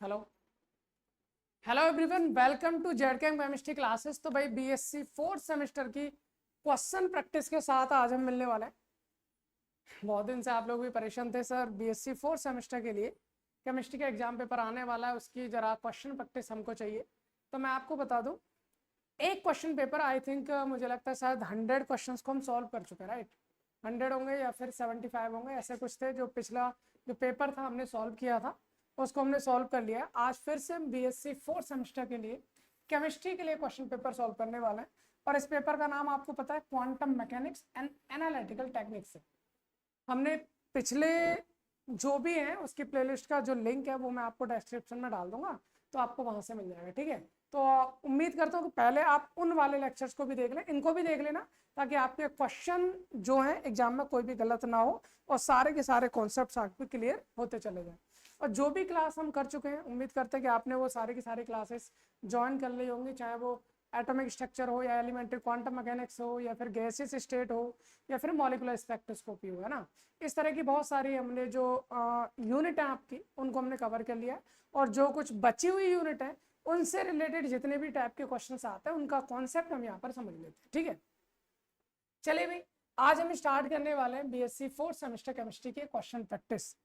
Hello hello everyone, welcome to ZKM chemistry classes. तो भाई BSc fourth semester की question practice के साथ आज हम मिलने वाले हैं। बहुत दिन से आप लोग भी परेशान थे सर, बीएससी फोर्थ सेमेस्टर के लिए केमिस्ट्री का एग्जाम पेपर आने वाला है, उसकी जरा क्वेश्चन प्रैक्टिस हमको चाहिए। तो मैं आपको बता दूं, एक क्वेश्चन पेपर आई थिंक मुझे लगता है शायद 100 क्वेश्चन को हम सॉल्व कर चुके हैं, राइट। 100 होंगे या फिर 75 होंगे, ऐसे कुछ थे। जो पिछला जो पेपर था हमने सॉल्व किया था, उसको हमने सॉल्व कर लिया। आज फिर से हम बीएससी फोर्थ सेमेस्टर के लिए केमिस्ट्री के लिए क्वेश्चन पेपर सॉल्व करने वाले हैं। और इस पेपर का नाम आपको पता है, quantum mechanics and analytical techniques है। हमने पिछले जो भी है उसकी प्लेलिस्ट का जो लिंक है वो मैं आपको डिस्क्रिप्शन में डाल दूंगा, तो आपको वहां से मिल जाएगा, ठीक है। तो उम्मीद करता हूँ कि पहले आप उन वाले लेक्चर्स को भी देख लें, इनको भी देख लेना, ताकि आपके क्वेश्चन जो है एग्जाम में कोई भी गलत ना हो और सारे के सारे कॉन्सेप्ट्स आपके क्लियर होते चले जाए। और जो भी क्लास हम कर चुके हैं, उम्मीद करते हैं कि आपने वो सारी की सारी क्लासेस ज्वाइन कर ली होंगी, चाहे वो एटॉमिक स्ट्रक्चर हो या एलिमेंट्री क्वांटम मैकेनिक्स हो या फिर गैसेस स्टेट हो या फिर मॉलिक्यूलर स्पेक्ट्रोस्कोपी हो, है ना। इस तरह की बहुत सारी हमने जो यूनिट है आपकी, उनको हमने कवर कर लिया है। और जो कुछ बची हुई यूनिट है, उनसे रिलेटेड जितने भी टाइप के क्वेश्चन आते हैं, उनका कॉन्सेप्ट हम यहाँ पर समझ लेते हैं, ठीक है। चलिए भाई, आज हम स्टार्ट करने वाले हैं बीएससी फोर्थ सेमेस्टर केमिस्ट्री के क्वेश्चन प्रैक्टिस।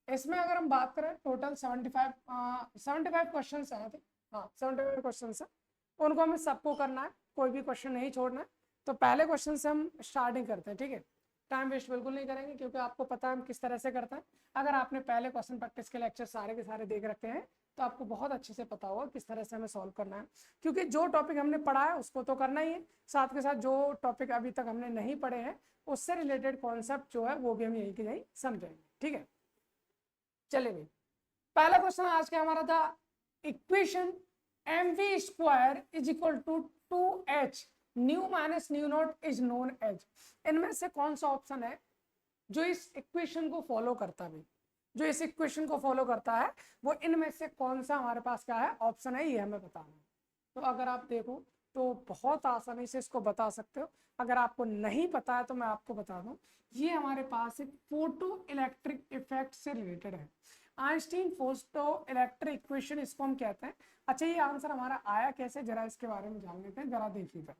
इसमें अगर हम बात करें, टोटल 75 क्वेश्चन आए थे। हाँ, 75 क्वेश्चन है, उनको हमें सबको करना है, कोई भी क्वेश्चन नहीं छोड़ना है। तो पहले क्वेश्चन से हम स्टार्टिंग करते हैं, ठीक है। टाइम वेस्ट बिल्कुल नहीं करेंगे, क्योंकि आपको पता है हम किस तरह से करते हैं। अगर आपने पहले क्वेश्चन प्रैक्टिस के लेक्चर सारे के सारे देख रखे हैं, तो आपको बहुत अच्छे से पता होगा किस तरह से हमें सॉल्व करना है। क्योंकि जो टॉपिक हमने पढ़ा है उसको तो करना ही है, साथ के साथ जो टॉपिक अभी तक हमने नहीं पढ़े हैं उससे रिलेटेड कॉन्सेप्ट जो है वो भी हम यही के यही समझेंगे, ठीक है। चलिए भाई, पहला क्वेश्चन आज का हमारा था, equation mv square is equal to 2h nu minus nu not is known as. इनमें से कौन सा ऑप्शन है जो इस इक्वेशन को फॉलो करता है? जो इस इक्वेशन को फॉलो करता है वो इनमें से कौन सा हमारे पास क्या है ऑप्शन है, ये हमें बताना है। तो अगर आप देखो तो बहुत आसानी से इसको बता सकते हो। अगर आपको नहीं पता है तो मैं आपको बता दूं, ये हमारे पास एक फोटो इलेक्ट्रिक इफेक्ट से रिलेटेड है। आइंस्टीन फोटो इलेक्ट्रिक इक्वेशन इसको हम कहते हैं। अच्छा, ये आंसर हमारा आया कैसे, जरा इसके बारे में जान लेते हैं। जरा देखिएगा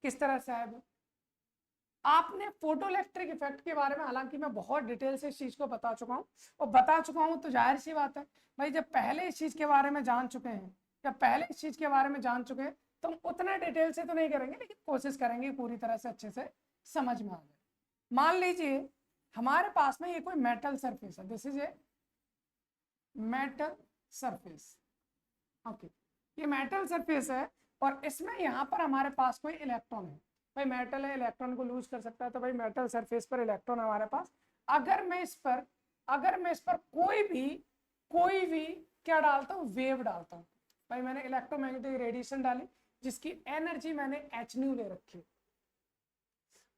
किस तरह से आया। आपने फोटो इलेक्ट्रिक इफेक्ट के बारे में, हालांकि मैं बहुत डिटेल से इस चीज को बता चुका हूँ, और बता चुका हूँ तो जाहिर सी बात है भाई, जब पहले इस चीज के बारे में जान चुके हैं, या पहले इस चीज के बारे में जान चुके हैं, तो हम उतना डिटेल से तो नहीं करेंगे, लेकिन कोशिश करेंगे पूरी तरह से अच्छे से समझ में आ जाए। मान लीजिए हमारे पास में ये कोई मेटल सरफेस है, this is a metal surface, okay. ये मेटल सरफेस है और इसमें यहाँ पर हमारे पास कोई इलेक्ट्रॉन है। भाई मेटल है, इलेक्ट्रॉन को लूज कर सकता है, तो भाई मेटल सरफेस पर इलेक्ट्रॉन है हमारे पास। अगर मैं इस पर कोई भी क्या डालता हूँ, वेव डालता हूँ। भाई मैंने इलेक्ट्रोमैग्नेटिक रेडिएशन डाली, जिसकी एनर्जी मैंने एच न्यू ले रखी।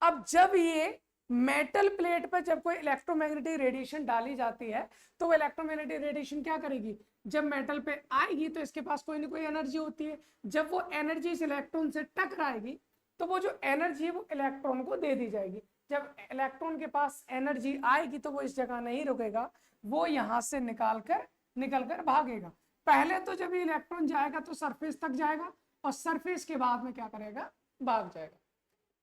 अब जब ये मेटल प्लेट पर जब कोई इलेक्ट्रोमैग्नेटिक रेडिएशन डाली जाती है, तो वो इलेक्ट्रोमैग्नेटिक रेडिएशन क्या करेगी, जब मेटल पे आएगी तो इसके पास कोई ना कोई एनर्जी होती है। जब वो एनर्जी इस इलेक्ट्रॉन से टकराएगी, तो वो जो एनर्जी है वो इलेक्ट्रॉन को दे दी जाएगी। जब इलेक्ट्रॉन के पास एनर्जी आएगी तो वो इस जगह नहीं रुकेगा, वो यहां से निकल कर भागेगा। पहले तो जब ये इलेक्ट्रॉन जाएगा तो सरफेस तक जाएगा, और सरफेस के बाद में क्या करेगा, भाग जाएगा।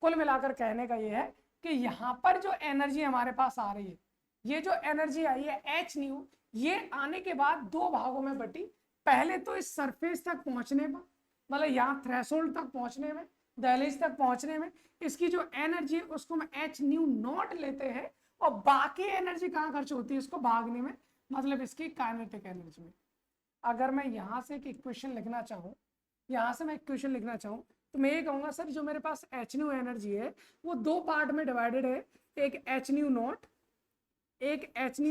कुल मिलाकर कहने का ये है कि यहाँ पर जो एनर्जी हमारे पास आ रही है, ये जो एनर्जी आई है एच न्यू, ये आने के बाद दो भागों में बटी। पहले तो इस सरफेस तक पहुंचने में, मतलब यहाँ थ्रेशोल्ड तक पहुंचने में, दहलीज तक पहुंचने में, इसकी जो एनर्जी है उसको हम एच न्यू नॉट लेते हैं, और बाकी एनर्जी कहाँ खर्च होती है, इसको भागने में, मतलब इसकी काइनेटिक एनर्जी में। अगर मैं यहाँ से एक इक्वेशन लिखना चाहूँ, तो मैं ये कहूंगा सर, जो मेरे पास एच न्यू एनर्जी है वो दो पार्ट में डिवाइडेड है। एक एच न्यू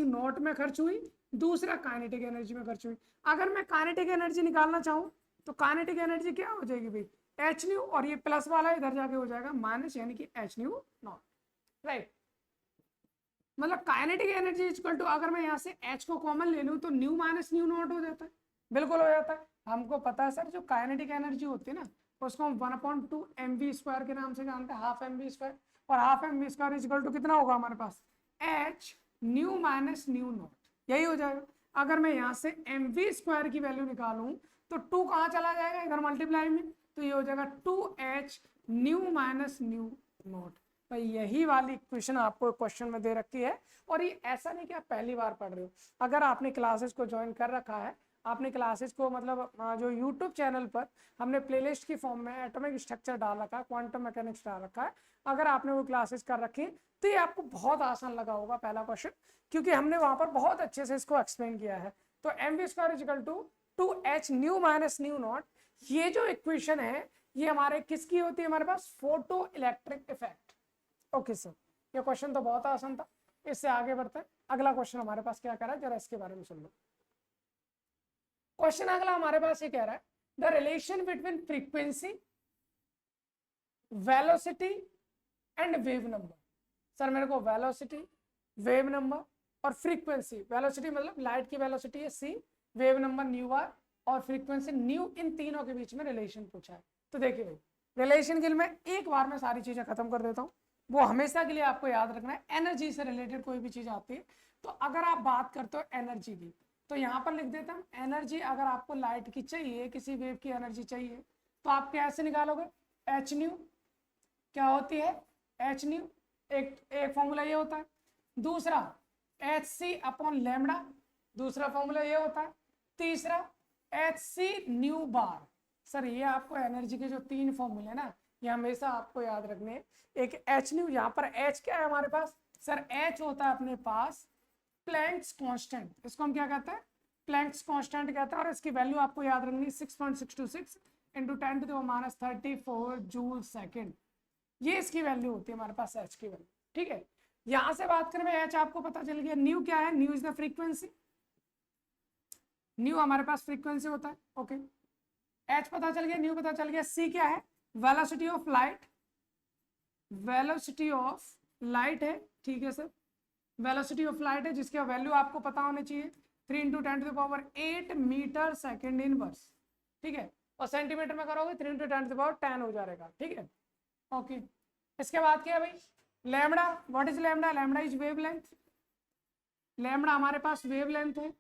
नॉट में खर्च हुई, दूसरा काइनेटिक एनर्जी में खर्च हुई। अगर मैं काइनेटिक एनर्जी निकालना चाहूँ तो काइनेटिक एनर्जी क्या हो जाएगी भाई, एच न्यू, और ये प्लस वाला इधर जाके हो जाएगा माइनस, यानी कि एच न्यू नॉट, राइट। मतलब काइनेटिक एनर्जी इक्वल टू, अगर मैं यहाँ से एच को कॉमन ले लूँ तो न्यू माइनस न्यू नॉट हो जाता है, बिल्कुल हो जाता है। हमको पता है सर, जो काइनेटिक एनर्जी होती है ना, उसको हम 1/2 mv² के नाम से जानते हैं, हाफ mv²। और हाफ mv² इक्वल टू कितना होगा हमारे पास, h nu minus nu naught, यही हो जाएगा। अगर मैं यहाँ से mv² की वैल्यू निकालूं तो 2 कहाँ चला जाएगा, इधर मल्टीप्लाई में, तो ये हो जाएगा 2h nu minus nu not. भाई यही वाली इक्वेशन आपको क्वेश्चन में दे रखी है, और ये ऐसा नहीं कि आप पहली बार पढ़ रहे हो। अगर आपने क्लासेस को ज्वाइन कर रखा है, आपने क्लासेस को मतलब जो यूट्यूब चैनल पर हमने प्लेलिस्ट की फॉर्म में एटॉमिक स्ट्रक्चर डाल रखा है, क्वांटम मैकेनिक्स डाल रखा है, अगर आपने वो क्लासेस कर रखी तो ये आपको बहुत आसान लगा होगा पहला क्वेश्चन, क्योंकि हमने वहां पर बहुत अच्छे से इसको एक्सप्लेन किया है। तो mv² equal to 2h nu minus nu not, ये जो इक्वेशन है ये हमारे किसकी होती है, हमारे पास photoelectric effect. Okay sir, ये क्वेश्चन तो बहुत आसान था। इससे आगे बढ़ते हैं, अगला क्वेश्चन हमारे पास क्या कह रहा है, जरा इसके बारे में सुन लो। क्वेश्चन अगला हमारे पास ये कह रहा है, the relation between frequency, velocity and wave number. Sir मेरे को वेलोसिटी, वेव नंबर और फ्रीक्वेंसी, वेलोसिटी मतलब लाइट की वेलोसिटी है c, wave number nu R और फ्रीक्वेंसी न्यू, इन तीनों के बीच में रिलेशन पूछा है। तो देखिए भाई, रिलेशन के लिए मैं एक बार में सारी चीजें खत्म कर देता हूँ, वो हमेशा के लिए आपको याद रखना है। एनर्जी से रिलेटेड कोई भी चीज आती है तो अगर आप बात करते हो एनर्जी की, तो यहाँ पर लिख देता हूँ एनर्जी। अगर आपको लाइट की चाहिए, किसी वेव की एनर्जी चाहिए, तो आप कैसे निकालोगे, एच न्यू क्या होती है, एच न्यू, एक फॉर्मूला ये होता है। दूसरा एच सी अपॉन लैम्डा, दूसरा फॉर्मूला ये होता है। तीसरा H C nu bar. Sir ये आपको एनर्जी के जो 3 फॉर्मूले ना, ये हमेशा आपको याद रखने हैं। एक एच न्यू, यहाँ पर एच क्या है हमारे पास, सर एच होता है अपने पास प्लैंक्स कांस्टेंट, इसको हम क्या कहते हैं, प्लैंक्स कांस्टेंट कहते हैं, और इसकी वैल्यू आपको याद रखनी है 6.626 इंटू 10⁻34 जूल सेकेंड। ये इसकी वैल्यू होती है हमारे पास एच की वैल्यू। ठीक है, यहां से बात करें एच आपको पता चल गया। न्यू क्या है, new is the frequency, new हमारे पास फ्रीक्वेंसी होता है। ओके, एच पता चल गया, न्यू पता चल गया। सी क्या है, velocity of light, velocity of light है। ठीक है सर, वेलोसिटी ऑफ लाइट है, जिसका वैल्यू आपको पता होनी चाहिए 3 इंटू 10⁸ मीटर सेकेंड इनवर्स। ठीक है, और सेंटीमीटर में करोगे 3 इंटू 10⁻10 हो जाएगा। ठीक है, ओके। इसके बाद क्या भाई, lambda, what is lambda, lambda is wavelength, lambda हमारे पास वेवलेंथ है।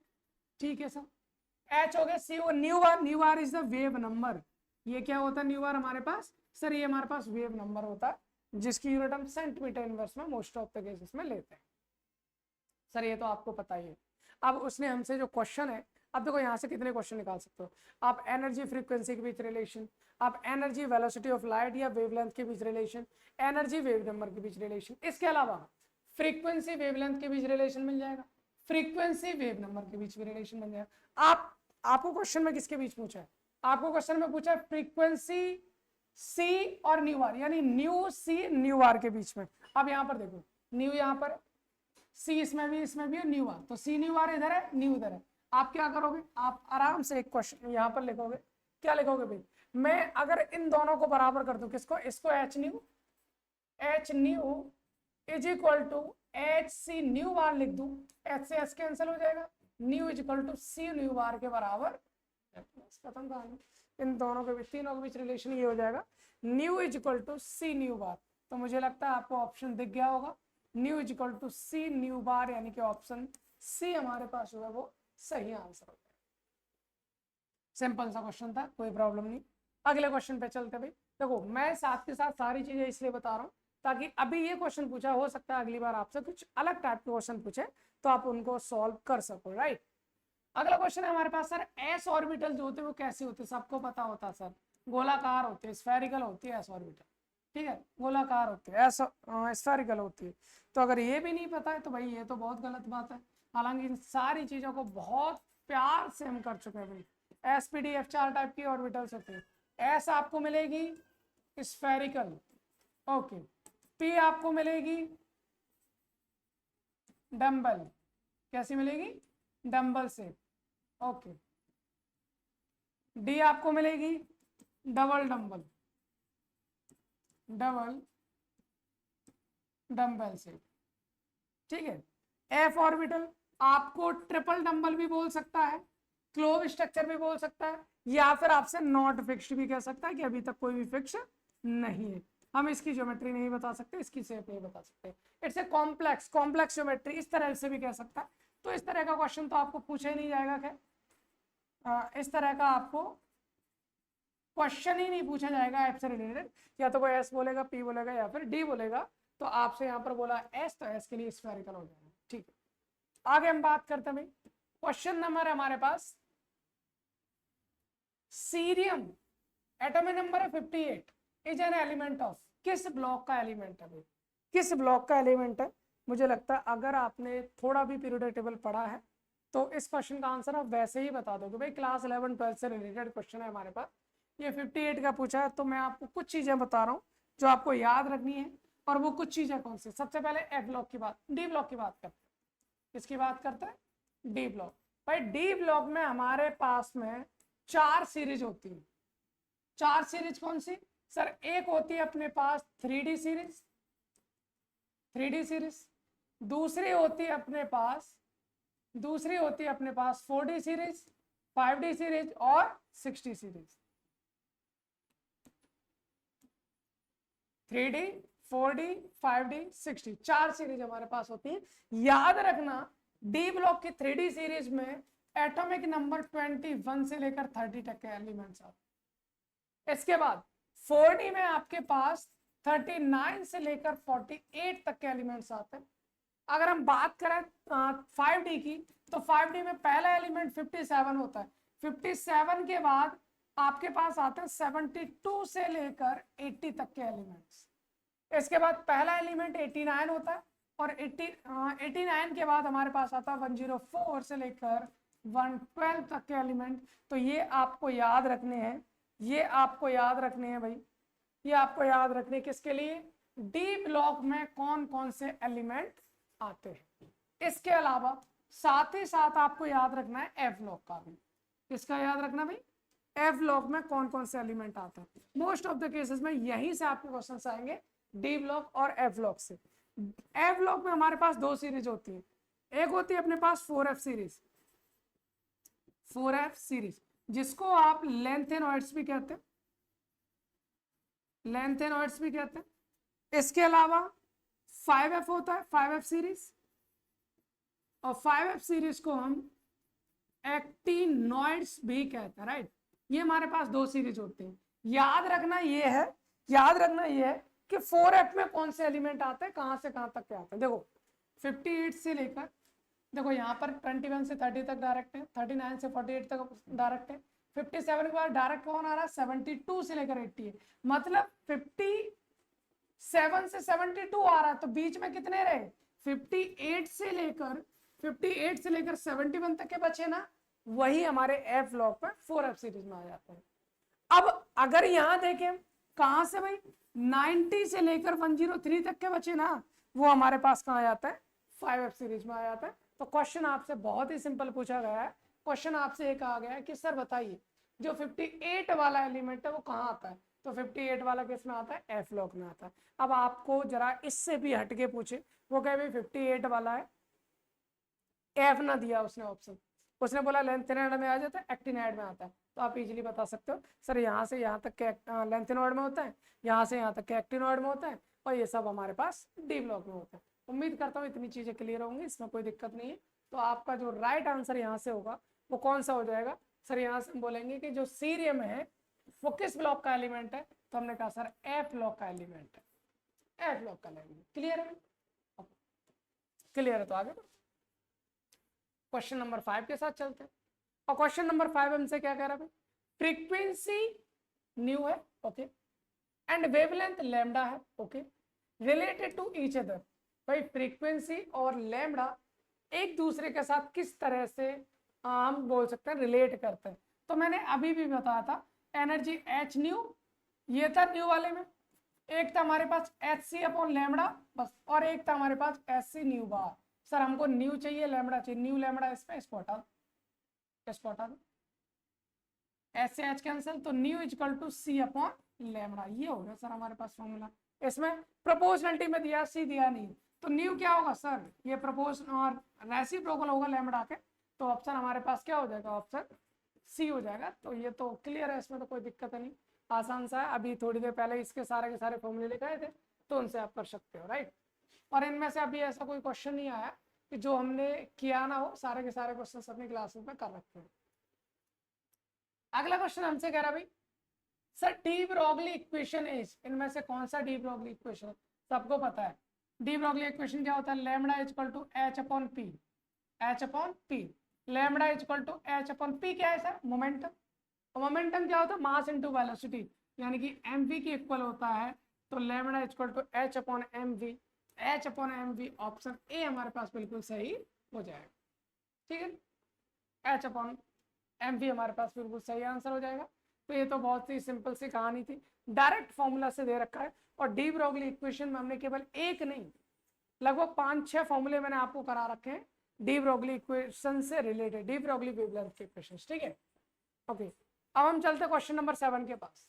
ठीक है सर, एच हो गया। C nu r, nu r is the wave number. ये क्या होता है न्यू आर हमारे पास, सर ये हमारे पास वेव नंबर होता है, जिसकी यूनिट हम सेंटीमीटर इनवर्स में मोस्ट ऑफ द केसेस में लेते हैं। सर ये तो आपको पता ही है। अब उसने हमसे जो क्वेश्चन है, अब देखो यहाँ से कितने क्वेश्चन निकाल सकते हो आप, एनर्जी फ्रीक्वेंसी के बीच रिलेशन, आप एनर्जी वेलोसिटी ऑफ लाइट या वेवलेंथ के बीच रिलेशन, एनर्जी वेव नंबर के बीच रिलेशन, इसके अलावा फ्रीक्वेंसी वेवलेंथ के बीच रिलेशन मिल जाएगा, फ्रीक्वेंसी वेव नंबर के बीच भी रिलेशन मिल जाएगा। आपको क्वेश्चन में किसके बीच पूछा है, आपको क्वेश्चन में पूछा है फ्रीक्वेंसी सी और न्यू आर, यानी न्यू सी न्यू आर के बीच में। अब यहाँ पर देखो, न्यू यहाँ पर, सी इसमें भी और न्यू आर, तो सी न्यू आर इधर है, न्यू इधर है। आप क्या करोगे, आप आराम से एक क्वेश्चन यहाँ पर लिखोगे। क्या लिखोगे भाई, मैं अगर इन दोनों को बराबर कर दूं, किसको, इसको h nu is equal to h C nu bar लिख दूं, एच से एच कैंसिल हो जाएगा, nu is equal to c nu bar के बराबर, खत्म कहानी। इन दोनों के बीच, तीनों के बीच रिलेशन ये हो जाएगा, nu is equal to c nu bar. तो मुझे लगता है आपको ऑप्शन दिख गया होगा, nu is equal to c nu bar, यानी कि ऑप्शन सी हमारे पास हुआ वो सही आंसर हो गया। सिंपल सा क्वेश्चन था, कोई प्रॉब्लम नहीं। अगले क्वेश्चन पे चलते भाई। देखो मैं साथ के साथ सारी चीजें इसलिए बता रहा हूँ ताकि अभी ये क्वेश्चन पूछा, हो सकता है अगली बार आपसे कुछ अलग टाइप के क्वेश्चन पूछे तो आप उनको सॉल्व कर सको, राइट। अगला क्वेश्चन है हमारे पास, सर एस ऑर्बिटल जो होते हैं वो कैसे होते हैं, सबको पता होता है सर, गोलाकार होते हैं, स्फेरिकल होती है एस ऑर्बिटल। ठीक है, गोलाकार होती है, स्फेरिकल होती है। तो अगर ये भी नहीं पता है तो भाई ये तो बहुत गलत बात है। हालांकि इन सारी चीजों को बहुत प्यार से हम कर चुके हैं भाई। S P D F 4 type की ऑर्बिटल्स होती है। एस आपको मिलेगी स्फेरिकल, ओके। पी आपको मिलेगी डम्बल, कैसी मिलेगी, डम्बल से, ओके। डी आपको मिलेगी डबल डम्बल, डबल डम्बल से। ठीक है, एफ ऑर्बिटल आपको ट्रिपल डम्बल भी बोल सकता है, क्लोव स्ट्रक्चर भी बोल सकता है, या फिर आपसे नॉट फिक्स्ड भी कह सकता है कि अभी तक कोई भी फिक्स नहीं है, हम इसकी ज्योमेट्री नहीं बता सकते, इसकी शेप नहीं बता सकते। इट्स ए कॉम्प्लेक्स ज्योमेट्री, इस तरह से भी कह सकता है। तो इस तरह का क्वेश्चन तो आपको पूछा ही नहीं जाएगा। खैर इस तरह का आपको क्वेश्चन ही नहीं पूछा जाएगा ऐप से रिलेटेड। या तो कोई एस बोलेगा, पी बोलेगा या फिर डी बोलेगा। तो आपसे यहाँ पर बोला एस, तो एस के लिए स्फेरिकल हो जाएगा। ठीक है, आगे हम बात करते हैं भाई। क्वेश्चन नंबर हमारे पास सीरियम एटॉमिक नंबर है 58, इज एन एलिमेंट ऑफ, किस ब्लॉक का एलिमेंट है भाई, किस ब्लॉक का एलिमेंट है। मुझे लगता है अगर आपने थोड़ा भी पीरियोडिक टेबल पढ़ा है तो इस क्वेश्चन का आंसर आप वैसे ही बता दोगे भाई। क्लास 11-12 से रिलेटेड क्वेश्चन है हमारे पास, ये 58 का पूछा है। तो मैं आपको कुछ चीजें बता रहा हूँ जो आपको याद रखनी है। और वो कुछ चीजें कौन सी, सबसे पहले ए ब्लॉक की बात, डी ब्लॉक की बात करते हैं। किसकी बात करते हैं, डी ब्लॉक। भाई डी ब्लॉक में हमारे पास में 4 सीरीज होती है। 4 सीरीज कौन सी सर, एक होती है अपने पास 3D सीरीज, 3D सीरीज। दूसरी होती है अपने पास 4D सीरीज, 5D सीरीज और 6D series. 3D, 4D, 5D, 6D, 4 series हमारे पास होती है। याद रखना डी ब्लॉक की 3D सीरीज में एटॉमिक नंबर 21 से लेकर 30 तक के एलिमेंट्स आते। इसके बाद 4D में आपके पास 39 से लेकर 48 तक के एलिमेंट्स आते हैं। अगर हम बात करें 5D की, तो 5D में पहला एलिमेंट 57 होता है। 57 के बाद आपके पास आते हैं 72 से लेकर 80 तक के एलिमेंट्स। इसके बाद पहला एलिमेंट 89 होता है और 89 के बाद हमारे पास आता है 104 से लेकर 112 तक के एलिमेंट। तो ये आपको याद रखने हैं, ये आपको याद रखने हैं भाई, ये आपको याद रखने किसके लिए, डी ब्लॉक में कौन कौन से एलिमेंट आते हैं। इसके अलावा साथ ही साथ आपको याद रखना है एफ ब्लॉक का भी। किसका याद रखना भाई, एफ ब्लॉक में कौन कौन से एलिमेंट आते हैं। मोस्ट ऑफ द केसेस में यहीं से आपके क्वेश्चन आएंगे, डी ब्लॉक और एफ ब्लॉक से। एफ ब्लॉक में हमारे पास 2 सीरीज होती है। एक होती है अपने पास 4F सीरीज, 4F सीरीज जिसको आप लेंथेनॉइड्स भी कहते हैं, लेंथेनॉइड्स भी कहते हैं। इसके अलावा 5F होता है, 5F सीरीज, और 5F सीरीज को हम एक्टिनॉइड्स भी कहते हैं, राइट। ये हमारे पास 2 सीरीज होते हैं। याद रखना ये है, याद रखना ये है कि 4F में कौन से एलिमेंट आते हैं, कहां से कहां तक के आते हैं। देखो 58 से लेकर, देखो यहाँ पर 21 से 30 तक डायरेक्ट है, 39 से 48 तक डायरेक्ट है। 57 के बाद डायरेक्ट कौन आ रहा है, 72 से लेकर 80 है। मतलब 57 से 72 आ रहा है, तो बीच में कितने रहे, 58 से लेकर 71 तक के बचे ना, वही हमारे एफ ब्लॉक पर 4F सीरीज में आ जाते हैं। अब अगर यहां देखें कहां से भाई, 90 से लेकर 103 तक के बचे ना, वो हमारे पास कहां आ जाता है, 5F सीरीज में आ जाता है। तो क्वेश्चन आपसे बहुत ही सिंपल पूछा गया है। क्वेश्चन आपसे एक आ गया है कि सर बताइए जो 58 वाला एलिमेंट है वो कहाँ आता है, तो 58 वाला किस में आता है, एफ ब्लॉक में आता है। अब आपको जरा इससे भी हटके पूछे, वो कहे भाई 58 वाला है, एफ ना दिया उसने ऑप्शन, उसने बोला लेंथेनॉइड में आ जाता है, एक्टिनॉइड में आता है, तो आप इजीली बता सकते हो सर यहाँ से यहाँ तक के लेंथेनॉइड में होता है, यहाँ से यहाँ तक के एक्टिनॉइड में होता है, और ये सब हमारे पास डी ब्लॉक में होता है। उम्मीद करता हूँ इतनी चीजें क्लियर होंगी, इसमें कोई दिक्कत नहीं है। तो आपका जो राइट आंसर यहाँ से होगा वो कौन सा हो जाएगा सर, यहाँ से हम बोलेंगे कि जो सीरियम है वो किस ब्लॉक का एलिमेंट है, तो हमने कहा सर एफ ब्लॉक का एलिमेंट है, एफ ब्लॉक का एलिमेंट। क्लियर है, क्लियर है। तो आगे क्वेश्चन नंबर 5 के साथ चलते हैं। और क्वेश्चन नंबर 5 हमसे क्या कह रहा है, फ्रीक्वेंसी न्यू है, ओके, एंड वेवलेंथ लैम्डा है, okay, related to each other. भाई फ्रीक्वेंसी और लैम्डा एक दूसरे के साथ किस तरह से हम बोल सकते हैं, रिलेट करते हैं। तो मैंने अभी भी बताया था एनर्जी एच न्यू, ये था न्यू वाले में, एक था हमारे पास एच सी अपॉन लैम्डा बस, और एक था हमारे पास एच सी न्यू बार। सर हमको न्यू चाहिए, लैम्डा चाहिए, न्यू लैम्डा इसमें स्पॉटा एच से एच कैंसिल, तो nu is equal to C upon lambda, ये हो गया सर हमारे पास फॉर्मूला। इसमें प्रोपोर्शनलिटी में दिया, सी दिया नहीं, तो न्यू क्या होगा सर, ये प्रोपोर्शन और रेसिप्रोकल होगा लैम्डा के, तो ऑप्शन हमारे पास क्या हो जाएगा, ऑप्शन सी हो जाएगा। तो ये तो क्लियर है, इसमें तो कोई दिक्कत नहीं, आसान सा है। अभी थोड़ी देर पहले इसके सारे के सारे फॉर्मूले लिखाए थे, तो उनसे आप कर सकते हो, राइट। और इनमें से अभी ऐसा कोई क्वेश्चन नहीं आया कि जो हमने किया ना हो सारे के सारे क्वेश्चन अपनी क्लासेस में कर रखे हैं। अगला क्वेश्चन हमसे कह रहा भाई sir de Broglie equation is, इनमें से कौन सा डी ब्रोगली इक्वेशन सबको पता है। डी ब्रोगली इक्वेशन क्या होता है, lambda is equal to H upon P, H upon P, lambda is equal to H upon P क्या है सर, मोमेंटम। और मोमेंटम क्या होता है, मास इनटू वेलोसिटी, यानी कि mv की इक्वल होता है। तो lambda is equal to H upon M V, H upon M V, option A हमारे पास बिल्कुल सही हो जाएगा। ठीक है, एच अपॉन एम वी हमारे पास बिल्कुल सही आंसर हो जाएगा। तो ये तो बहुत ही सिंपल सी कहानी थी, डायरेक्ट फॉर्मूला से दे रखा है। और डी ब्रोगली इक्वेशन में हमने केवल एक नहीं लगभग 5-6 फॉर्मूले मैंने आपको करा रखे हैं डी ब्रोगली इक्वेशन से रिलेटेड, डी ब्रोगली वेवलेंथ के इक्वेशन। ठीक है, ओके। अब हम चलते क्वेश्चन नंबर 7 के पास।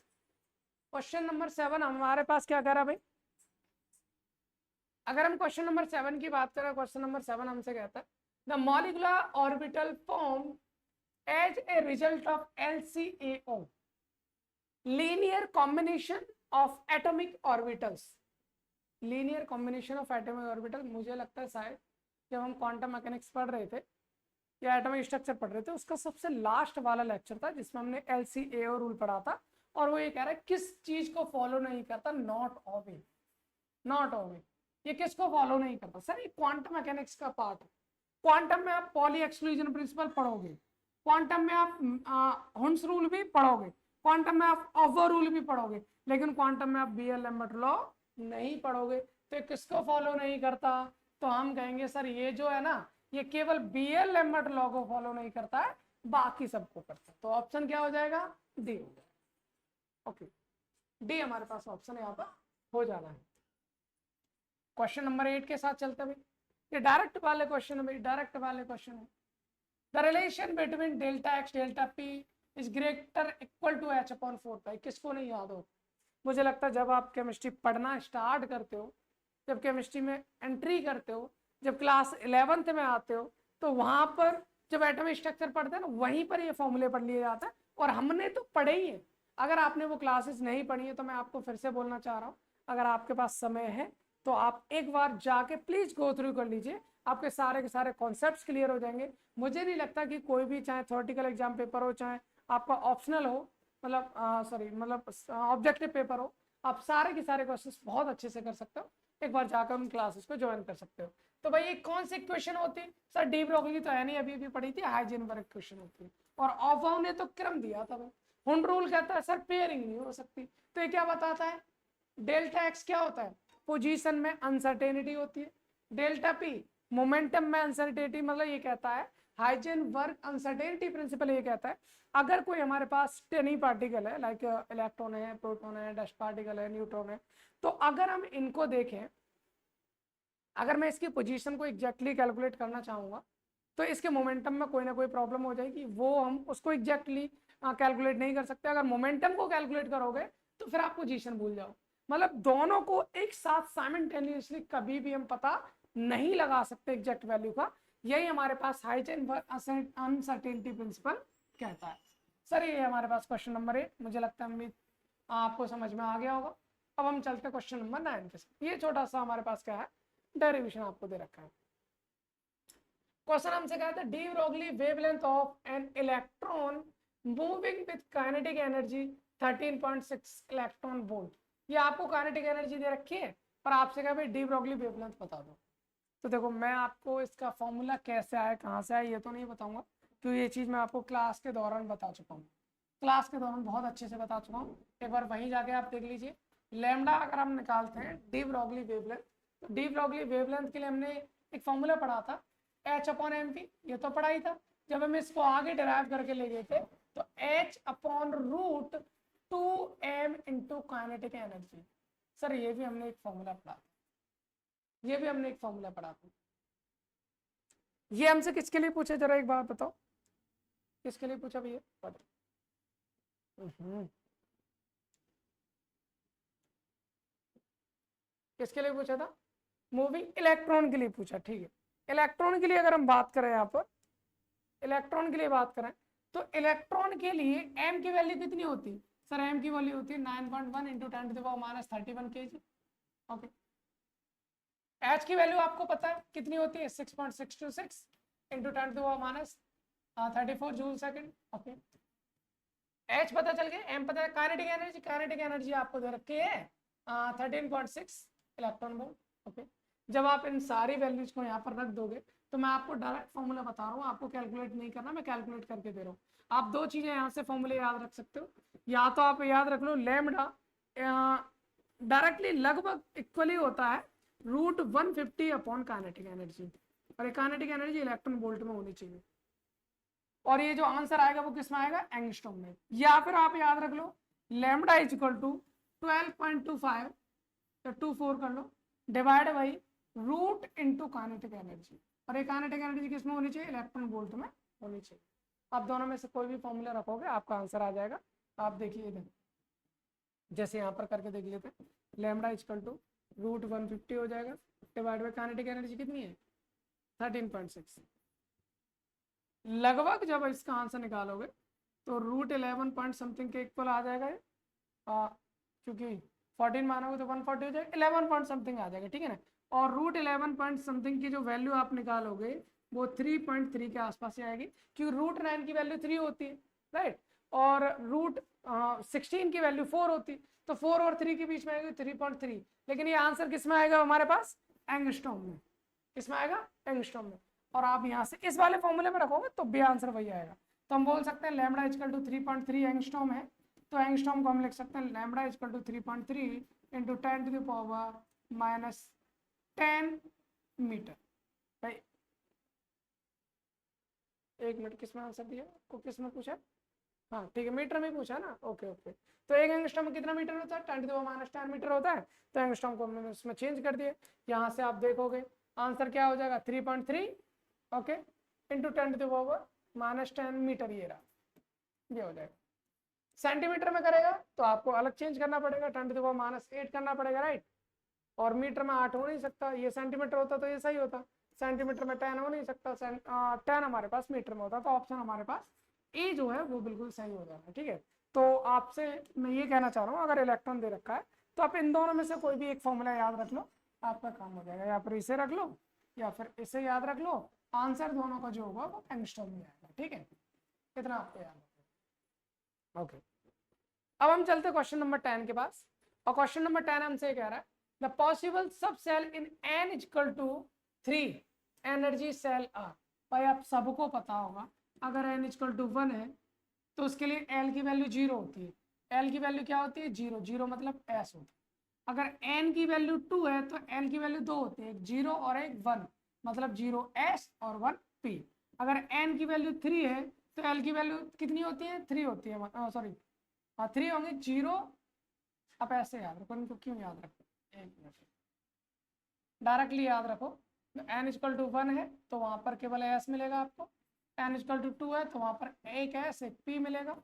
क्वेश्चन नंबर 7 हमारे पास क्या कह रहा है भाई, अगर हम क्वेश्चन नंबर 7 की बात करें, क्वेश्चन नंबर 7 हमसे कहता है the molecular orbital form as a result of LCAO, linear combination of atomic orbitals. Linear combination of atomic orbital, मुझे लगता है शायद जब हम क्वांटम मैकेनिक्स पढ़ रहे थे या एटॉमिक स्ट्रक्चर पढ़ रहे थे उसका सबसे लास्ट वाला लेक्चर था जिसमें हमने LCAO रूल पढ़ा था। और वो ये कह रहा है किस चीज को फॉलो नहीं करता, नॉट ऑविंग, नॉट ऑविंग। ये किसको फॉलो नहीं करता सर, ये क्वांटम मैकेनिक्स का पार्ट है। क्वांटम में आप पॉली एक्सक्लूजन प्रिंसिपल पढ़ोगे, क्वांटम में आप हुंस रूल भी पढ़ोगे, क्वांटम में आप ऑवर रूल भी पढ़ोगे, लेकिन क्वांटम में आप BL लैम्बर्ट लॉ नहीं पढ़ोगे। तो किसको फॉलो नहीं करता, तो हम कहेंगे सर ये जो है ना ये केवल BL लैम्बर्ट लॉ को फॉलो नहीं करता है, बाकी सबको करता है। तो ऑप्शन क्या हो जाएगा, डी हो जाएगा। ओके, डी हमारे पास ऑप्शन यहाँ पर हो जाना है। क्वेश्चन नंबर 8 के साथ चलते हैं भाई, ये डायरेक्ट वाले क्वेश्चन है भाई, डायरेक्ट वाले क्वेश्चन है। The relation between delta X delta P is greater equal to H upon 4 pi, किसको नहीं याद हो। मुझे लगता है जब आप केमिस्ट्री पढ़ना स्टार्ट करते हो, जब केमिस्ट्री में एंट्री करते हो, जब क्लास 11th में आते हो, तो वहां पर जब एटॉमिक स्ट्रक्चर पढ़ते हैं ना वहीं पर ये फॉर्मूले पढ़ लिए जाते हैं। और हमने तो पढ़े ही है, अगर आपने वो क्लासेस नहीं पढ़ी है तो मैं आपको फिर से बोलना चाह रहा हूँ, अगर आपके पास समय है तो आप एक बार जाके प्लीज गो थ्रू कर लीजिए, आपके सारे के सारे कॉन्सेप्ट्स क्लियर हो जाएंगे। मुझे नहीं लगता कि कोई भी चाहे थ्योरेटिकल एग्जाम पेपर हो चाहे आपका ऑप्शनल हो, मतलब सॉरी मतलब ऑब्जेक्टिव पेपर हो, आप सारे के सारे क्वेश्चंस बहुत अच्छे से कर सकते हो। एक बार जाकर उन क्लासेस को ज्वाइन कर सकते हो। तो भाई ये कौन सी इक्वेशन होती है सर, डी ब्रोगली तो है नहीं, अभी भी पढ़ी थी, हाइजेनबर्ग इक्वेशन होती है। और ऑफाउ ने तो क्रम दिया था भाई, हुंड रूल कहता है सर पेयरिंग नहीं हो सकती। तो ये क्या बताता है, डेल्टा एक्स क्या होता है, पोजीशन में अनसर्टेनिटी होती है, डेल्टा पी मोमेंटम में अनसर्टेनिटी, मतलब ये कहता है हाइजेनबर्ग अनसर्टेनिटी प्रिंसिपल ये कहता है अगर कोई हमारे पास टेनी पार्टिकल है, लाइक इलेक्ट्रॉन है, प्रोटॉन है, डस्ट पार्टिकल है, न्यूट्रॉन है, तो अगर हम इनको देखें, अगर मैं इसकी पोजीशन को एग्जैक्टली कैलकुलेट करना चाहूंगा तो इसके मोमेंटम में कोई ना कोई प्रॉब्लम हो जाएगी, वो हम उसको एग्जैक्टली कैलकुलेट नहीं कर सकते। अगर मोमेंटम को कैलकुलेट करोगे तो फिर आप पोजीशन भूल जाओ। मतलब दोनों को एक साथ साइमल्टेनियसली कभी भी हम पता नहीं लगा सकते एग्जैक्ट वैल्यू का, यही हमारे पास हाइजेनबर्ग अनसर्टेनिटी प्रिंसिपल कहता है। सर ये हमारे पास क्वेश्चन नंबर 8, मुझे लगता है उम्मीद आपको समझ में आ गया होगा। अब हम चलते हैं क्वेश्चन नंबर 9 के साथ। ये छोटा सा हमारे पास क्या है, डेरिवेशन आपको दे रखा है। क्वेश्चन हमसे कहते हैं de Broglie wavelength of an electron moving with kinetic energy 13.6 electron volt. ये आपको काइनेटिक एनर्जी दे रखी है और आपसे कहा भाई डी ब्रोगली वेवलेंथ बता दो। तो देखो मैं आपको इसका फॉर्मूला कैसे आया कहाँ से आया ये तो नहीं बताऊंगा, क्योंकि ये चीज़ मैं आपको क्लास के दौरान बता चुका हूँ, क्लास के दौरान बहुत अच्छे से बता चुका हूँ। एक बार वहीं जाके आप देख लीजिए। लैम्डा अगर हम निकालते हैं डी ब्रोगली वेवलेंथ, तो डी ब्रोगली वेवलेंथ के लिए हमने एक फॉर्मूला पढ़ा था एच अपॉन एम वी, ये तो पढ़ा ही था। जब हम इसको आगे डिराइव करके ले गए थे तो H upon root 2m into kinetic energy. Sir ये भी हमने एक फॉर्मूला पढ़ा था, ये भी हमने एक फॉर्मूला पढ़ा था। ये हमसे किसके लिए पूछे जरा एक बात बताओ, किसके लिए पूछा भैया बताओ। किसके लिए पूछा था, मूविंग इलेक्ट्रॉन के लिए पूछा। ठीक है, इलेक्ट्रॉन के लिए अगर हम बात करें, यहाँ पर इलेक्ट्रॉन के लिए बात करें तो इलेक्ट्रॉन के लिए m की वैल्यू कितनी होती है सर, m की वैल्यू होती है 9.1 इंटू 10⁻³ -31 kg। ओके, एच की वैल्यू आपको पता है कितनी होती है, 6.626 into 10⁻34 joule second. Okay, H पता चल गया, एम पता है, काइनेटिक एनर्जी आपको दे रखी है 13.6 इलेक्ट्रॉन वोल्ट। ओके, जब आप इन सारी वैल्यूज को यहाँ पर रख दोगे तो मैं आपको डायरेक्ट फॉर्मूला बता रहा हूँ, आपको कैलकुलेट नहीं करना, मैं कैलकुलेट करके दे रहा हूँ। आप दो चीजें यहाँ से फॉर्मूले याद रख सकते हो, या तो आप याद रख लो लैम्डा डायरेक्टली लगभग इक्वली होता है √150 अपॉन काइनेटिक एनर्जी, और काइनेटिक एनर्जी इलेक्ट्रॉन वोल्ट में होनी चाहिए, और ये जो आंसर आएगा वो किस में आएगा, एंगस्ट्रॉम में। या फिर आप याद रख लो लैम्डा इज इक्वल टू 12.25 या 24 कर लो divide by root into kinetic energy, और ये काइनेटिक एनर्जी किस में होनी चाहिए, इलेक्ट्रॉन वोल्ट में होनी चाहिए। आप दोनों में से कोई भी फॉर्मूला रखोगे आपका आंसर आ जाएगा। आप देखिए इधर जैसे यहाँ पर करके देख लेते हैं, लैम्डा इज इक्वल टू √150 हो जाएगा डिवाइड बाई काइनेटिक एनर्जी कितनी है 13.6। लगभग जब इसका आंसर निकालोगे तो √11 पॉइंट समथिंग के इक्वल आ जाएगा ये, क्योंकि 14 मानोगे तो 140 हो जाएगा, 11 पॉइंट समथिंग आ जाएगा, ठीक है ना। और √11 पॉइंट समथिंग की जो वैल्यू आप निकालोगे वो 3.3 के आसपास ही आएगी, क्योंकि √9 की वैल्यू 3 होती है, राइट, और √16 की वैल्यू 4 होती है, तो 4 और 3 के बीच में आएगी 3.3। लेकिन ये आंसर किस में आएगा हमारे पास, एंगस्ट्रॉम में। किस में आएगा, एंगस्ट्रॉम में। और आप यहाँ से इस वाले फॉर्मूले में रखोगे तो भी आंसर वही आएगा। तो हम बोल सकते हैं लैम्डा इक्वल टू 3.3 एंगस्ट्रॉम है, तो एंगस्ट्रॉम को हम लिख सकते हैं lambda equal to 3.3 into 10⁻⁻10 metre. भाई एक मिनट, किस में आंसर दिया को, किस में पूछा, हाँ ठीक है, मीटर में पूछा ना, ओके ओके। तो एक एंगस्ट्रॉम में कितना मीटर होता है, 10⁻⁻10 मीटर होता है, तो एंगस्ट्रॉम को हमने इसमें चेंज कर दिया। यहाँ से आप देखोगे आंसर क्या हो जाएगा 3.3 ओके इंटू 10⁻⁻10 मीटर, ये रहा, ये हो जाएगा। सेंटीमीटर में करेगा तो आपको अलग चेंज करना पड़ेगा, 10⁻⁸ करना पड़ेगा, राइट, और मीटर में 8 हो नहीं सकता, ये सेंटीमीटर होता तो ये सही होता, सेंटीमीटर में 10 हो नहीं सकता, 10 हमारे पास मीटर में होता, तो ऑप्शन हमारे पास ए जो है वो बिल्कुल सही हो जाएगा, ठीक है। तो आपसे मैं ये कहना चाह रहा हूँ, अगर इलेक्ट्रॉन दे रखा है तो आप इन दोनों में से कोई भी एक फॉर्मूला याद रख लो, आपका काम हो जाएगा, या फिर इसे रख लो या फिर इसे याद रख लो, आंसर दोनों का जो होगा वो एंगस्ट्रॉम में आएगा, ठीक है, इतना आपको याद रखना। ओके, अब हम चलते क्वेश्चन नंबर 10 के पास, और क्वेश्चन नंबर 10 हमसे कह रहा है the possible subshell in n equal to 3 energy shell are. भाई आप सबको पता होगा अगर n इक्वल टू 1 है तो उसके लिए l की वैल्यू 0 होती है, l की वैल्यू क्या होती है 0, 0 मतलब s होता है। अगर n की वैल्यू 2 है तो l की वैल्यू 2 होती है, एक 0 और एक 1, मतलब 0s और 1p। अगर n की वैल्यू 3 है तो l की वैल्यू कितनी होती है 3 होती है, सॉरी 3 होंगे 0। आप ऐसे याद रखो, इनको क्यों याद रखो, एक मिनट डायरेक्टली याद रखो। n इक्वल टू 1 है तो वहां पर केवल s मिलेगा आपको, n इक्वल टू 2 है तो वहां पर एक s एक p मिलेगा,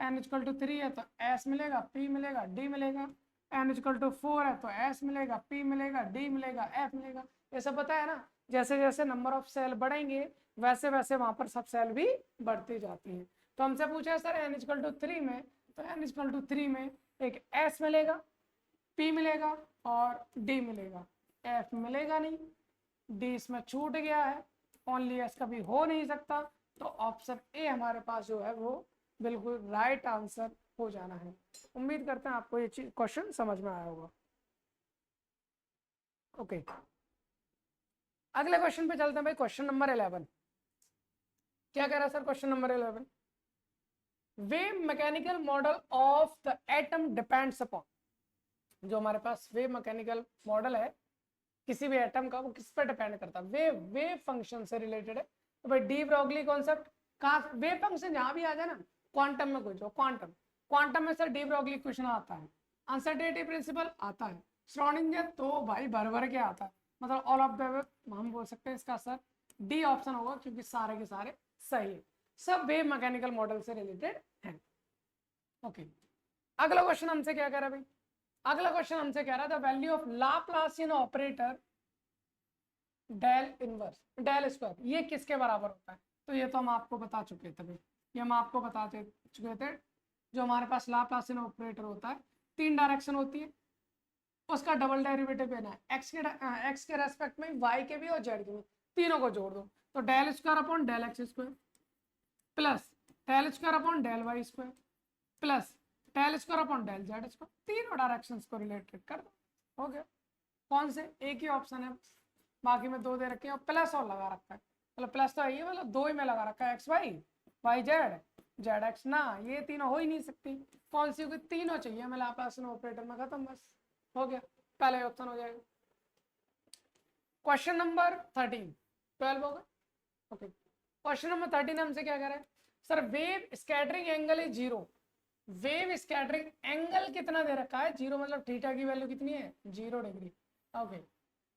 n इक्वल टू 3 है तो s मिलेगा, p मिलेगा, d मिलेगा, n इक्वल टू 4 है तो s मिलेगा, p मिलेगा, d मिलेगा, f मिलेगा। ये सब पता है ना, जैसे जैसे नंबर ऑफ सेल बढ़ेंगे वैसे वैसे वहां पर सब सेल भी बढ़ती जाती हैं। तो हमसे पूछा है सर n इक्वल टू 3 में, तो n इक्वल टू 3 में एक s मिलेगा, p मिलेगा और d मिलेगा, f मिलेगा नहीं, d इसमें छूट गया है, ओनली s कभी हो नहीं सकता, तो ऑप्शन ए हमारे पास जो है वो बिल्कुल राइट आंसर हो जाना है। उम्मीद करते हैं आपको ये क्वेश्चन समझ में आया होगा। ओके, अगले क्वेश्चन पे चलते हैं भाई, क्वेश्चन नंबर 11 क्या कह रहा है sir, question number 11 wave mechanical model of the atom depends upon. जो हमारे पास वेव मैकेनिकल मॉडल है किसी भी एटम का, वो किस पर डिपेंड करता है, वेव वेव फंक्शन से रिलेटेड है। तो भाई डी ब्रोगली कॉन्सेप्ट का वेव फंक्शन जहां भी आ जाए ना, क्वांटम में कुछ हो, क्वांटम क्वांटम में सर डी ब्रोगली क्वेश्चन आता है, अनसर्टेनिटी प्रिंसिपल आता है, श्रोडिंगर तो भाई भर भर के आता है, मतलब ऑल ऑफ द हम बोल सकते हैं इसका सर डी ऑप्शन होगा, क्योंकि सारे के सारे सही है, सब वेव मैकेनिकल मॉडल से रिलेटेड है। ओके, अगला क्वेश्चन हमसे क्या कह रहा है भाई, अगला क्वेश्चन हमसे कह रहा था value of Laplacian operator del inverse del square, ये किसके बराबर होता है। तो ये तो हम आपको बता चुके थे भाई, ये हम आपको बता चुके थे, जो हमारे पास लाप्लासियन ऑपरेटर होता है 3 डायरेक्शन होती है, उसका डबल डेरिवेटिव लेना है, एक्स के रेस्पेक्ट में, वाई के भी और जेड के भी, तीनों को जोड़ दो। तो del square upon del X square plus del square upon del Y square plus del square upon del Z square, तीनों डायरेक्शंस को रिलेटेड कर दो, हो गया। कौन से? एक ही ऑप्शन है, बाकी में दो दे रखे हैं और प्लस और लगा रखा है, मतलब प्लस तो ये मतलब दो ही में लगा रखा है, X Y, Y Z, Z X ना, ये तीनों हो ही नहीं सकती। कौन सी होगी? तीनों चाहिए, मैं लाप्लासियन ऑपरेटर में खत्म, बस हो गया, पहले ऑप्शन हो जाएगा। क्वेश्चन नंबर 13, 12 होगा, ओके। क्वेश्चन नंबर 13 हमसे क्या कह रहा है? Sir wave scattering angle is zero, wave scattering angle कितना दे रखा है? जीरो, मतलब थीटा की वैल्यू कितनी है? 0 degree, okay.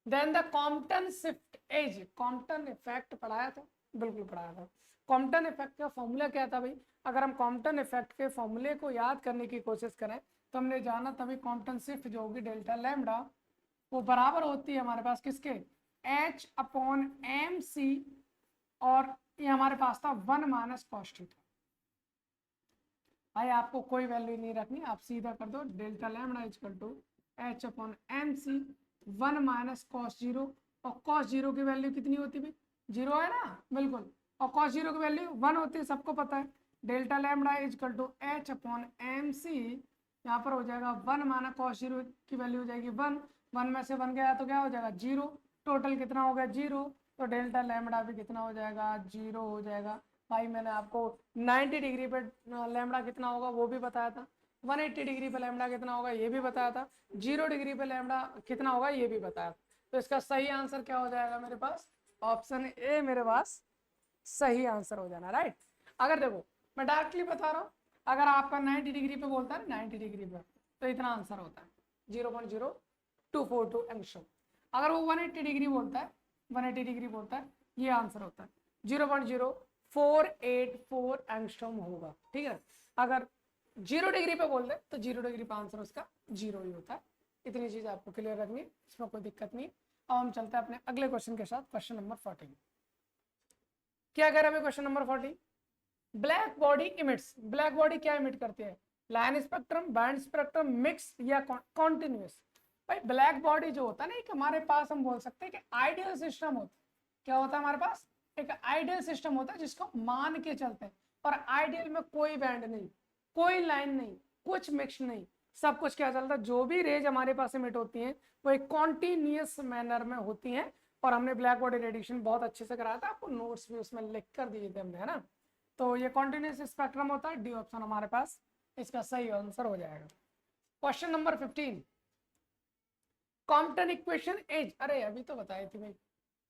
Then the Compton shift as, Compton effect पढ़ाया था, बिल्कुल पढ़ाया था। कॉम्पटन इफेक्ट का फॉर्मूला क्या था भाई? अगर हम कॉम्पटन इफेक्ट के फॉर्मूले को याद करने की कोशिश करें तो हमने जाना तभी कॉम्पटन शिफ्ट जो होगी डेल्टा लैम्डा, वो बराबर होती है हमारे पास किसके? एच अपॉन एम सी, और ये हमारे पास था 1 माइनस कॉस थीटा। भाई आपको कोई वैल्यू नहीं रखनी, आप सीधा कर दो delta lambda equal to H upon M C 1 minus cos zero, और कॉस जीरो की वैल्यू कितनी होती है? 0 है ना, बिल्कुल, और कॉस जीरो की वैल्यू 1 होती है, सबको पता है। Delta lambda equal to H upon M C, यहाँ पर हो जाएगा 1 माइनस कॉस जीरो की वैल्यू हो जाएगी 1, 1 में से 1 गया तो क्या हो जाएगा? 0, टोटल कितना हो गया? 0, तो डेल्टा लैम्डा भी कितना हो जाएगा? 0 हो जाएगा। भाई मैंने आपको 90 डिग्री पे लैम्डा कितना होगा वो भी बताया था, 180 डिग्री पे लैम्डा कितना होगा ये भी बताया था, 0 डिग्री पे लैम्डा कितना होगा ये भी बताया। तो इसका सही आंसर क्या हो जाएगा मेरे पास? ऑप्शन ए मेरे पास सही आंसर हो जाना, राइट। अगर देखो मैं डायरेक्टली बता रहा हूँ, अगर आपका 90 डिग्री पे बोलता है ना, 90 डिग्री पे, तो इतना आंसर होता है 0.0242 एंगस्ट्रॉम। अगर वो 180 डिग्री बोलता है, 180 डिग्री बोलता है, ये आंसर होता है 0.0484 एंगस्ट्रॉम होगा, ठीक है। अगर 0 डिग्री पे बोल दे तो 0 डिग्री पे आंसर उसका 0 ही होता है। इतनी चीज आपको क्लियर रखनी है, इसमें कोई दिक्कत नहीं। अब हम चलते हैं अपने अगले क्वेश्चन के साथ, क्वेश्चन नंबर 14। क्या कह रहा है question number 14? Black body emits, black body क्या इमिट करती है? Line spectrum, band spectrum, mix या कॉन्टिन्यूस? भाई ब्लैक बॉडी जो होता है ना, एक हमारे पास हम बोल सकते हैं कि आइडियल सिस्टम होता है। क्या होता है हमारे पास? एक आइडियल सिस्टम होता है जिसको मान के चलते हैं, और आइडियल में कोई बैंड नहीं, कोई लाइन नहीं, कुछ मिक्स नहीं, सब कुछ क्या चलता है? जो भी रेज हमारे पास इमिट होती हैं वो एक कॉन्टिन्यूस मैनर में होती हैं। और हमने ब्लैक बॉडी रेडिएशन बहुत अच्छे से कराया था, आपको नोट्स भी उसमें लिख कर दिए थे हमने, है ना। तो ये कॉन्टिन्यूस स्पेक्ट्रम होता है, डी ऑप्शन हमारे पास इसका सही आंसर हो जाएगा। Question number 15, Compton equation is, अरे अभी तो बताई थी भाई,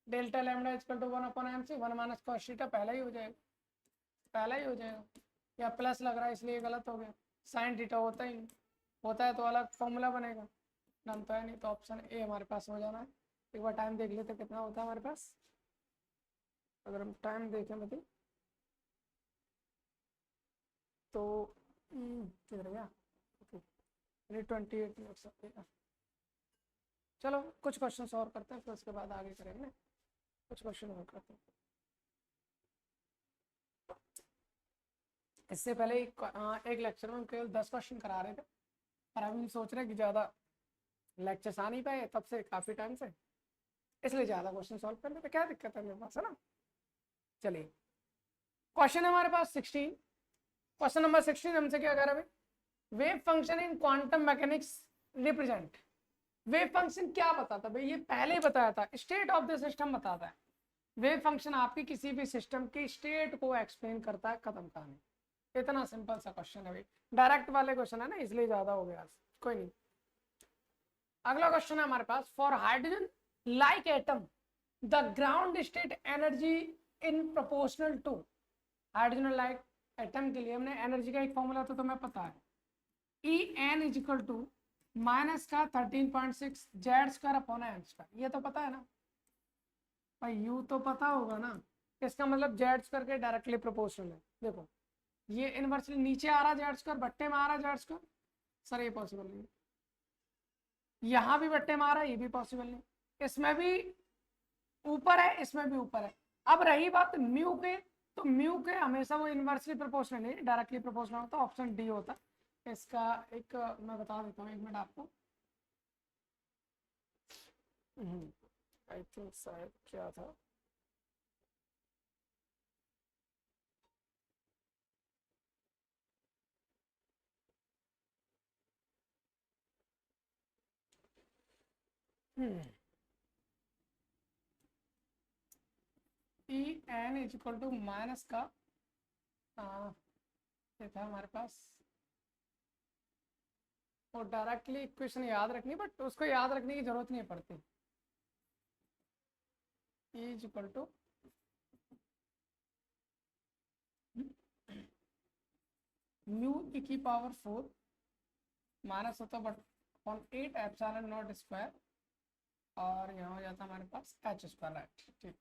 delta lambda equal to 1 upon M C 1 minus cos theta, पहला ही हो जाएगा, पहला ही हो जाएगा। या प्लस लग रहा है इसलिए गलत हो गया, साइन थीटा होता ही नहीं, होता है तो अलग फॉर्मूला बनेगा, डन तो है नहीं, तो ऑप्शन ए हमारे पास हो जाना है। एक बार टाइम देख लेते कितना होता है हमारे पास, अगर हम टाइम देखें बताइए तो किधर गया? 28 मिनट्स। चलो कुछ क्वेश्चन और करते हैं, फिर उसके बाद आगे करेंगे, कुछ क्वेश्चन और करते हैं। इससे पहले एक लेक्चर में हम केवल 10 क्वेश्चन करा रहे थे, पर अभी हम सोच रहे हैं कि ज़्यादा लेक्चर्स आ नहीं पाए तब से, काफ़ी टाइम से, इसलिए ज़्यादा क्वेश्चन सॉल्व कर लेते, क्या दिक्कत है मेरे पास, है ना। चलिए क्वेश्चन है हमारे पास 16, क्वेश्चन नंबर 16 हमसे क्या कह रहा है भाई? Wave function in quantum mechanics represent, wave function क्या बताता है भाई? ये पहले ही बताया था, स्टेट ऑफ द सिस्टम बताता है। वेव फंक्शन आपकी किसी भी सिस्टम की स्टेट को एक्सप्लेन करता है, खत्म कहानी। इतना सिंपल सा क्वेश्चन है भाई, डायरेक्ट वाले क्वेश्चन है ना, इसलिए ज्यादा हो गया, कोई नहीं। अगला क्वेश्चन है हमारे पास, for hydrogen like atom the ground state energy in proportional to, hydrogen like atom के लिए हमने एनर्जी का एक फॉर्मूला तो तुम्हें पता है, E N is equal to minus का 13.6 Z square upon M square, ये तो पता है ना भाई, यू तो पता होगा ना, इसका मतलब जेड स्क्वायर के डायरेक्टली प्रोपोर्शनल है। देखो ये इनवर्सली नीचे आ रहा जेड स्क्वायर, बट्टे में आ रहा जेड स्क्वायर, सर ये पॉसिबल नहीं, यहाँ भी बट्टे में आ रहा है, ये भी पॉसिबल नहीं, इसमें भी ऊपर है, इसमें भी ऊपर है। अब रही बात म्यू के, तो म्यू के हमेशा वो इनवर्सली प्रोपोर्शनल नहीं, डायरेक्टली प्रोपोर्शनल होता, ऑप्शन डी होता। इसका एक मैं बता देता हूँ, एक मिनट आपको, आई थिंक शायद क्या था, E N is equal to minus का ये था हमारे पास, वो डायरेक्टली इक्वेशन याद रखनी, बट उसको याद रखने की जरूरत नहीं पड़ती। E is equal to mu e की पावर 4 माइनस होता but upon 8 epsilon naught square, और यहाँ हो जाता हमारे पास एच स्क्वायर, राइट, ठीक।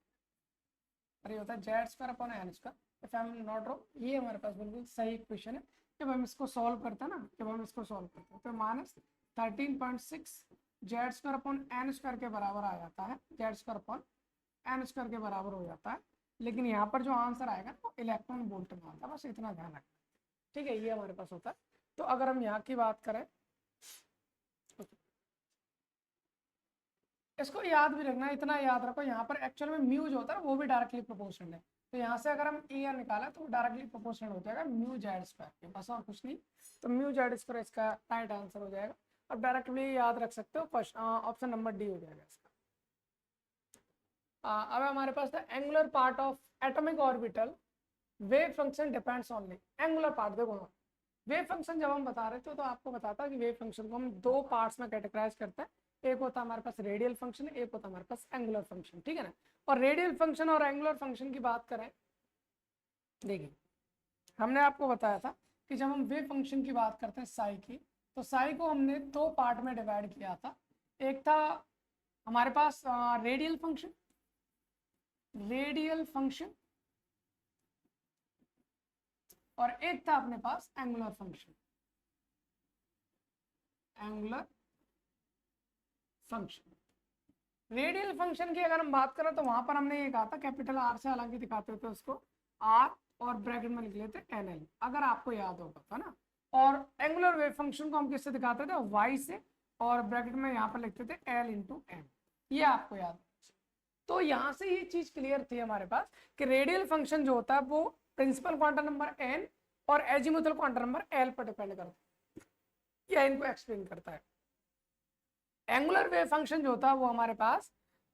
और ये होता है Z square upon N square, if I am not wrong. ये हमारे पास बिल्कुल सही इक्वेशन है। जब हम इसको सॉल्व करते हैं ना, जब हम इसको सॉल्व करते हैं तो minus 13.6 Z square upon N square के बराबर आ जाता है, Z square upon N square के बराबर हो जाता है। लेकिन यहाँ पर जो आंसर आएगा वो इलेक्ट्रॉन वोल्ट में आता है, बस इतना ध्यान रखना, ठीक है। ये हमारे पास होता है। तो अगर हम यहाँ की बात करें, इसको याद भी रखना, इतना याद रखो, यहाँ पर एक्चुअल में म्यू जो होता है वो भी डायरेक्टली प्रोपोर्शनल है। तो यहाँ से अगर हम ई आर निकाला तो डायरेक्टली प्रोपोर्शनल हो जाएगा म्यू जेड स्क्वायर के, बस और कुछ नहीं। तो म्यू जेड स्क्वायर इसका राइट आंसर हो जाएगा। अब डायरेक्टली याद रख सकते हो, ऑप्शन नंबर डी हो जाएगा इसका। अब हमारे पास था angular part of atomic orbital, wave function depends only angular part. देखो वेव फंक्शन जब हम बता रहे थे तो आपको बताता कि वेव फंक्शन को हम दो पार्ट्स में कैटेगराइज करते हैं, एक होता है हमारे पास रेडियल फंक्शन, एक होता है हमारे पास एंगुलर फंक्शन, ठीक है ना। और रेडियल फंक्शन और एंगुलर फंक्शन की बात करें, देखिए हमने आपको बताया था कि जब हम वेव फंक्शन की बात करते हैं साई की, तो साई को हमने दो पार्ट में डिवाइड किया था। एक था हमारे पास रेडियल फंक्शन, और एक था अपने पास एंगुलर फंक्शन, रेडियल फंक्शन की अगर हम बात करें तो वहां पर हमने ये कहा था कैपिटल आर से, हालांकि दिखाते थे उसको आर और ब्रैकेट में लिख लेते एन एल, अगर आपको याद होगा था ना। और एंगुलर वेव फंक्शन को हम किससे दिखाते थे, वाई से, और ब्रैकेट में यहाँ पर लिखते थे एल इंटू एम, ये आपको याद। तो यहाँ से ये चीज क्लियर थी हमारे पास कि रेडियल फंक्शन जो होता है वो प्रिंसिपल क्वांटम नंबर एन और एजीमुथल क्वांटम नंबर एल पर डिपेंड करता है, या इनको एक्सप्लेन करता है। एंगुलर वेव फंक्शन जो होता है वो हमारे पास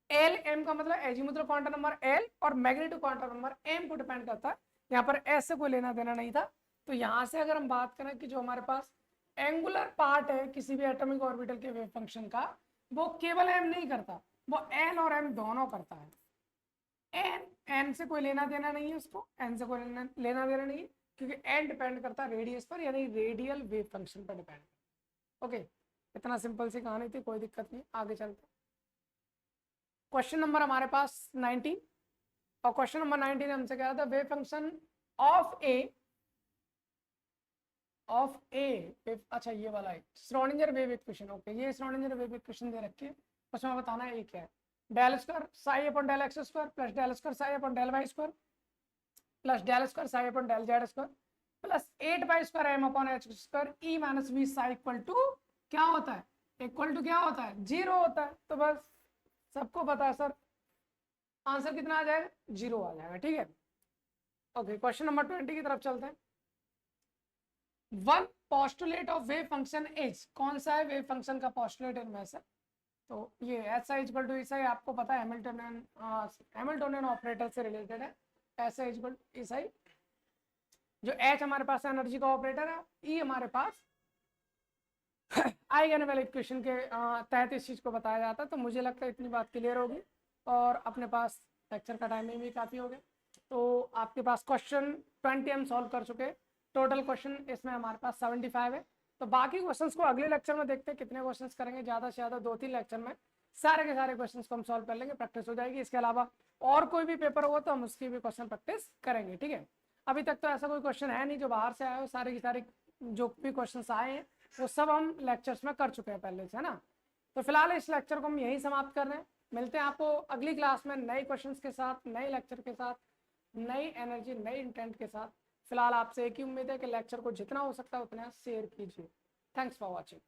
एल एम का मतलब एजीमुथल क्वांटम नंबर एल और मैग्नीट्यूड क्वांटम नंबर एम को डिपेंड करता है। यहाँ पर एस से कोई लेना देना नहीं था। तो यहाँ से अगर हम बात करें कि जो हमारे पास एंगुलर पार्ट है किसी भी एटॉमिक ऑर्बिटल के वेव फंक्शन का, वो केवल एम नहीं करता, वो एन और एम दोनों करता है। एन से कोई लेना देना नहीं है, उसको एन से कोई लेना देना नहीं है, क्योंकि एन डिपेंड करता है रेडियस पर, यानी रेडियल वेव फंक्शन पर डिपेंड। ओके, इतना सिंपल सी कहानी थी, कोई दिक्कत नहीं, आगे चलते। क्वेश्चन नंबर हमारे पास 19, और क्वेश्चन नंबर 19 हमसे क्या था, वेव फंक्शन ऑफ ए अच्छा ये वाला है श्रोडिंगर वेव इक्वेशन। ओके, ये श्रोडिंगर वेव इक्वेशन दे रखी है, उसमें बताना है ये क्या है। Del square psi upon del X square plus del square psi upon del Y square plus del square psi upon del Z square plus 8 pi square M upon H square E minus V psi equal to क्या होता है, equal to क्या होता है, 0 होता है। तो बस सबको पता है सर, आंसर कितना आ जाएगा, 0 आ जाएगा, ठीक है। ओके, क्वेश्चन नंबर 20 की तरफ चलते हैं। One postulate of wave function is, कौन सा है वेव फंक्शन का पोस्टुलेट इनमें से, तो ये एस आई इक्वल टू इस आई आपको पता है हैमिल्टोनियन ऑपरेटर से रिलेटेड है। एस आई इक्वल टू इस आई, जो एच हमारे पास एनर्जी का ऑपरेटर है, ई हमारे पास आइगन वैल्यू इक्वेशन के तहत इस चीज को बताया जाता है। तो मुझे लगता है इतनी बात क्लियर होगी, और अपने पास लेक्चर का टाइमिंग भी काफ़ी हो गया। तो आपके पास क्वेश्चन 20 हम सॉल्व कर चुके हैं, टोटल क्वेश्चन इसमें हमारे पास 75 है। तो बाकी क्वेश्चंस को अगले लेक्चर में देखते हैं कितने क्वेश्चंस करेंगे, ज़्यादा से ज़्यादा 2-3 लेक्चर में सारे के सारे क्वेश्चंस को हम सॉल्व कर लेंगे, प्रैक्टिस हो जाएगी। इसके अलावा और कोई भी पेपर होगा तो हम उसकी भी क्वेश्चन प्रैक्टिस करेंगे, ठीक है। अभी तक तो ऐसा कोई क्वेश्चन है नहीं जो बाहर से आए हो, सारे के सारे जो भी क्वेश्चन आए हैं वो सब हम लेक्चर्स में कर चुके हैं पहले से, है ना। तो फिलहाल इस लेक्चर को हम यहीं समाप्त कर रहे हैं, मिलते हैं आपको अगली क्लास में नए क्वेश्चंस के साथ, नए लेक्चर के साथ, नई एनर्जी, नई इंटेंट के साथ। फिलहाल आपसे एक ही उम्मीद है कि लेक्चर को जितना हो सकता है उतना शेयर कीजिए। Thanks for watching.